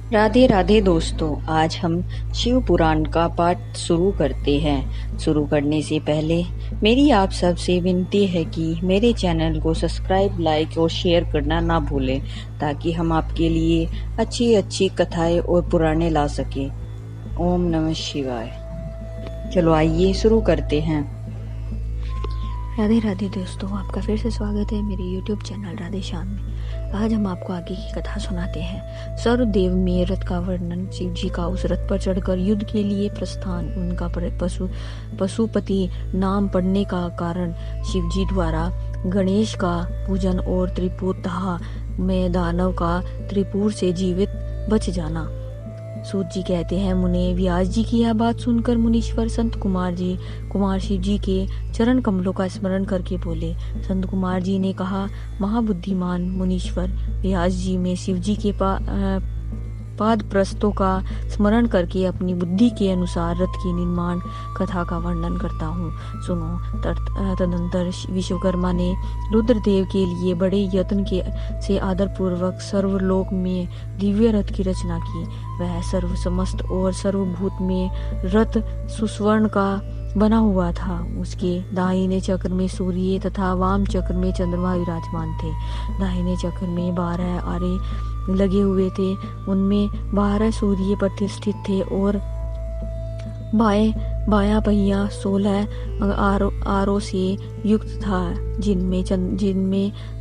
राधे राधे दोस्तों, आज हम शिव पुराण का पाठ शुरू करते हैं। शुरू करने से पहले मेरी आप सबसे विनती है कि मेरे चैनल को सब्सक्राइब, लाइक और शेयर करना ना भूलें, ताकि हम आपके लिए अच्छी अच्छी कथाएं और पुराणे ला सकें। ओम नमः शिवाय। चलो आइए शुरू करते हैं। राधे राधे दोस्तों, आपका फिर से स्वागत है मेरे YouTube चैनल राधे श्याम में। आज हम आपको आगे की कथा सुनाते हैं। सर्वदेव में रथ का वर्णन। शिव जी का उस रथ पर चढ़कर युद्ध के लिए प्रस्थान। उनका पशुपति नाम पड़ने का कारण शिव जी द्वारा गणेश का पूजन और त्रिपुरहा में दानव का त्रिपुर से जीवित बच जाना। सूत जी कहते हैं, मुने व्यास जी की यह बात सुनकर मुनीश्वर संत कुमार शिव जी के चरण कमलों का स्मरण करके बोले। संत कुमार जी ने कहा, महाबुद्धिमान मुनीश्वर व्यास जी, में शिव जी के पाद प्रस्तों का स्मरण करके अपनी बुद्धि के अनुसार रथ की निर्माण कथा का वर्णन करता हूँ, सुनो। तदंतर विश्वकर्मा ने रुद्रदेव के लिए बड़े यत्न से आदर पूर्वक सर्वलोक में दिव्य रथ की रचना की। वह सर्व समस्त और सर्वभूत में रथ सुस्वर्ण का बना हुआ था। उसके दाहिने चक्र में सूर्य तथा वाम चक्र में चंद्रमा विराजमान थे। दाहिने चक्र में 12 आरे लगे हुए थे, उनमें 12 सूर्य प्रतिष्ठित थे और बायां पहिया 16 आरों से युक्त था, जिनमें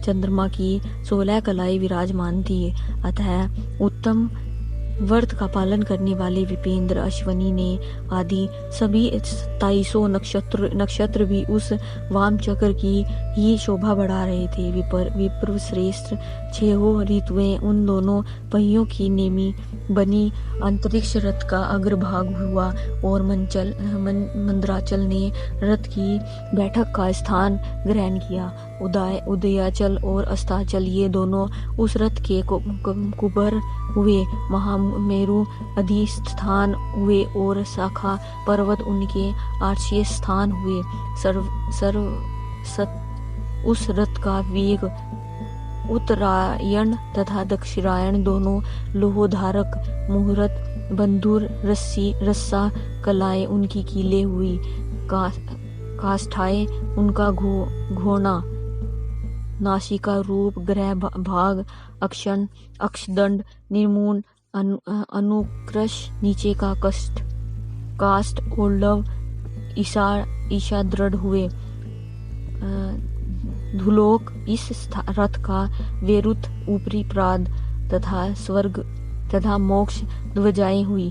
चंद्रमा की 16 कलाएं विराजमान थी। अतः उत्तम व्रत का पालन करने वाले विपेंद्र अश्वनी ने आदि सभी 27 नक्षत्र भी उस वाम चक्र की ही शोभा बढ़ा रहे थे। विप्र श्रेष्ठ 6 ऋतुएं उन दोनों पहियों की नेमी बनी अंतरिक्ष रथ का अग्रभाग हुआ और मंदराचल ने रथ की बैठक का स्थान ग्रहण किया। उदयाचल और अस्ताचल ये दोनों उस रथ के कुबर हुए। महामेरु अधिष्ठान हुए और शाखा पर्वत उनके आश्रय स्थान हुए। उस रथ का वेग उत्तरायण तथा दक्षिणायन दोनों लोहोधारक मुहूर्त बंधुर रस्सा कलाएं उनकी कीले हुई। काष्ठाएं उनका घोना, नासिका रूप, ग्रह भाग, अक्षदंड, निर्मूल, अनुक्रश, नीचे का काष्ठ और लव ईशा दृढ़ हुए। धुलोक इस रथ का वेरुत, ऊपरी प्राद तथा स्वर्ग तथा मोक्ष ध्वजाएं हुई।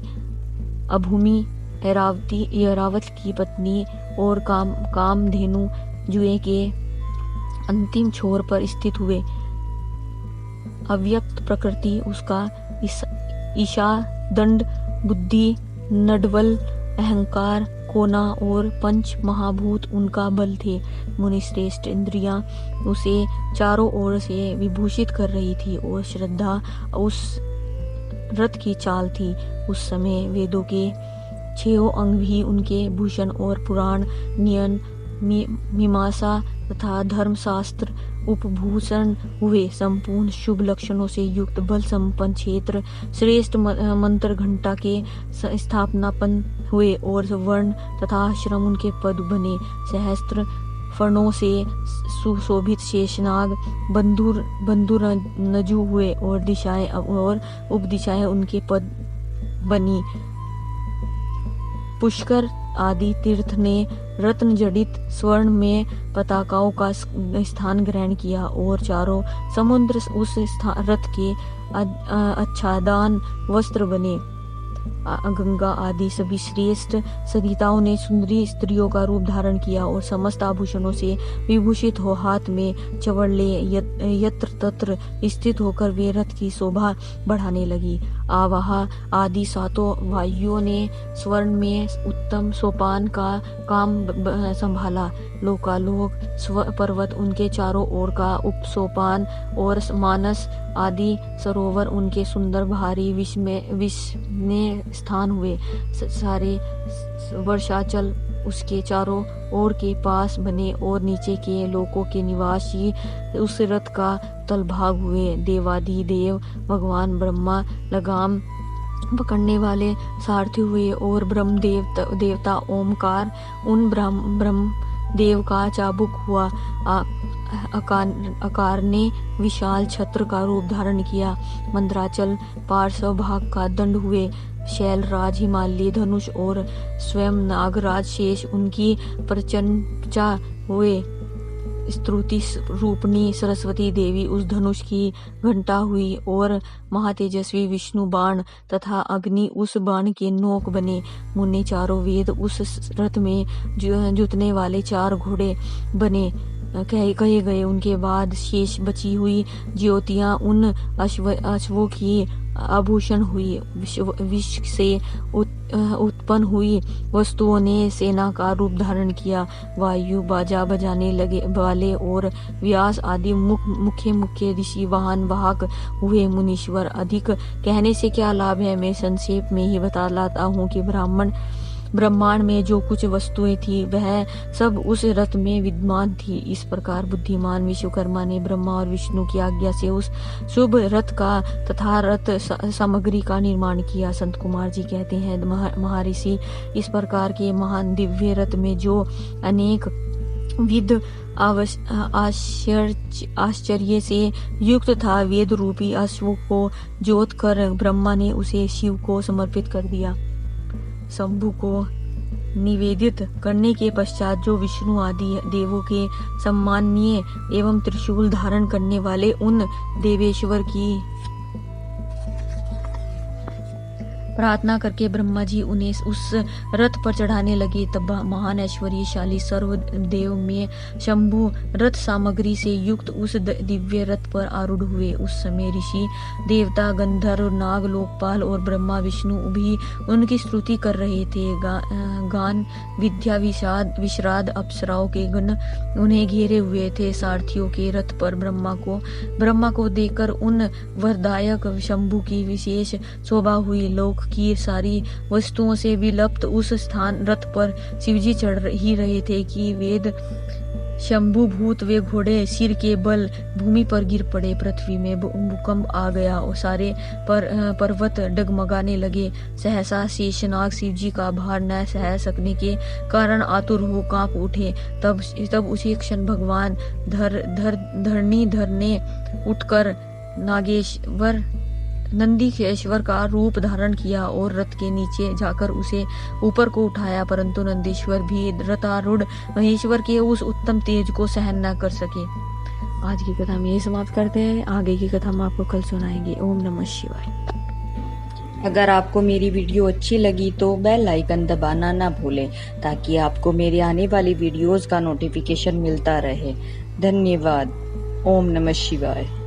अभूमि ऐरावत की पत्नी और कामधेनु जुए के अंतिम छोर पर स्थित हुए। अव्यक्त प्रकृति उसका ईशा दंड, बुद्धि, नडवल, अहंकार, कोना और पंच महाभूत उनका बल थे। मुनिश्रेष्ठ इंद्रियां उसे चारों ओर से विभूषित कर रही थी और श्रद्धा उस रथ की चाल थी। उस समय वेदों के 6 अंग भी उनके भूषण और पुराण, नियन, मीमांसा तथा धर्मशास्त्र उपभूषण हुए। संपूर्ण शुभ लक्षणों से युक्त बल संपन्न क्षेत्र श्रेष्ठ मंत्र घंटा के स्थापनापन हुए और वर्ण तथा आश्रम उनके पद बने। सहस्त्र फणों से सुशोभित शेषनाग बंधुर नजु हुए और दिशाएं और उपदिशाएं उनके पद बनी। पुष्कर आदि तीर्थ ने रत्न जड़ित स्वर्ण में पताकाओं का स्थान ग्रहण किया और चारों समुद्र उस रथ के आच्छादन वस्त्र बने। गंगा आदि सभी श्रेष्ठ सरिताओं ने सुंदरी स्त्रियों का रूप धारण किया और समस्त आभूषणों से विभूषित हो हाथ में चवड़ले यत्र तत्र स्थित होकर वे रथ की शोभा बढ़ाने लगी। आवाह आदि 7 वायुओं ने स्वर्ण में उत्तम सोपान का काम संभाला। लोकालोक पर्वत उनके चारों ओर का उपसोपान और मानस आदि सरोवर उनके सुंदर भारी विस्मय स्थान हुए। सारे वर्षाचल उसके चारों ओर के पास बने और नीचे के लोकों के निवासी उस रथ का तलभाग हुए। देवाधिदेव भगवान ब्रह्मा लगाम पकड़ने वाले सारथी हुए और ब्रह्म देवता ओमकार उन ब्रह्म देव का चाबुक हुआ। आकार ने विशाल छत्र का रूप धारण किया। मंदराचल पार्श्व भाग का दंड हुए। शैलराज हिमालय धनुष और स्वयं नागराज शेष उनकी प्रचंचा हुए। स्तुति रूपनी सरस्वती देवी उस धनुष की घंटा हुई और महातेजस्वी विष्णु बाण तथा अग्नि उस बाण के नोक बने। मुन्ने चारों वेद उस रथ में जुतने वाले 4 घोड़े बने कहे गए। उनके बाद शेष बची हुई ज्योतियां उन अश्वों की आभूषण हुई। विश्व से उत्पन्न हुई वस्तुओं ने सेना का रूप धारण किया। वायु बाजा बजाने लगे वाले और व्यास आदि मुख्य ऋषि वाहन वाहक हुए। मुनीश्वर अधिक कहने से क्या लाभ है, मैं संक्षेप में ही बता लाता हूँ कि ब्रह्मांड में जो कुछ वस्तुएं थी वह सब उस रथ में विद्यमान थी। इस प्रकार बुद्धिमान विश्वकर्मा ने ब्रह्मा और विष्णु की आज्ञा से उस शुभ रथ का तथा रथ सामग्री का निर्माण किया। संत कुमार जी कहते हैं, महर्षि इस प्रकार के महान दिव्य रथ में जो अनेक विध आश्चर्य से युक्त था, वेद रूपी अश्व को जोत कर ब्रह्मा ने उसे शिव को समर्पित कर दिया। शंभु को निवेदित करने के पश्चात जो विष्णु आदि देवों के सम्माननीय एवं त्रिशूल धारण करने वाले उन देवेश्वर की प्रार्थना करके ब्रह्मा जी उन्हें उस रथ पर चढ़ाने लगे। तब महान ऐश्वर्यशाली सर्वदेव में शंभु रथ सामग्री से युक्त उस दिव्य रथ पर आरूढ़ हुए। उस समय ऋषि देवता गंधर्व नाग लोकपाल और ब्रह्मा विष्णु भी उनकी स्तुति कर रहे थे। गान विद्या विश्राद अप्सराओं के गण उन्हें घेरे हुए थे। सारथियों के रथ पर ब्रह्मा को देखकर उन वरदायक शंभु की विशेष शोभा हुई। लोक की सारी वस्तुओं से विलुप्त उस स्थान रथ पर शिवजी चढ़ ही रहे थे कि वेद शंभु भूत वे घोड़े सिर के बल भूमि पर गिर पड़े। पृथ्वी में भूकंप आ गया और सारे पर्वत डगमगाने लगे। सहसा शेषनाग शिवजी का भार न सह सकने के कारण आतुर हो कांप उठे। तब उसी क्षण भगवान धरणीधर ने उठकर नंदीकेश्वर का रूप धारण किया और रथ के नीचे जाकर उसे ऊपर को उठाया, परंतु नंदीश्वर भी रथारूढ़ महेश्वर के उस उत्तम तेज को सहन न कर सके। आज की कथा हम यही समाप्त करते हैं। आगे की कथा हम आपको कल सुनाएंगे। ओम नमः शिवाय। अगर आपको मेरी वीडियो अच्छी लगी तो बेल आइकन दबाना ना भूलें ताकि आपको मेरे आने वाली वीडियोस का नोटिफिकेशन मिलता रहे। धन्यवाद। ओम नमः शिवाय।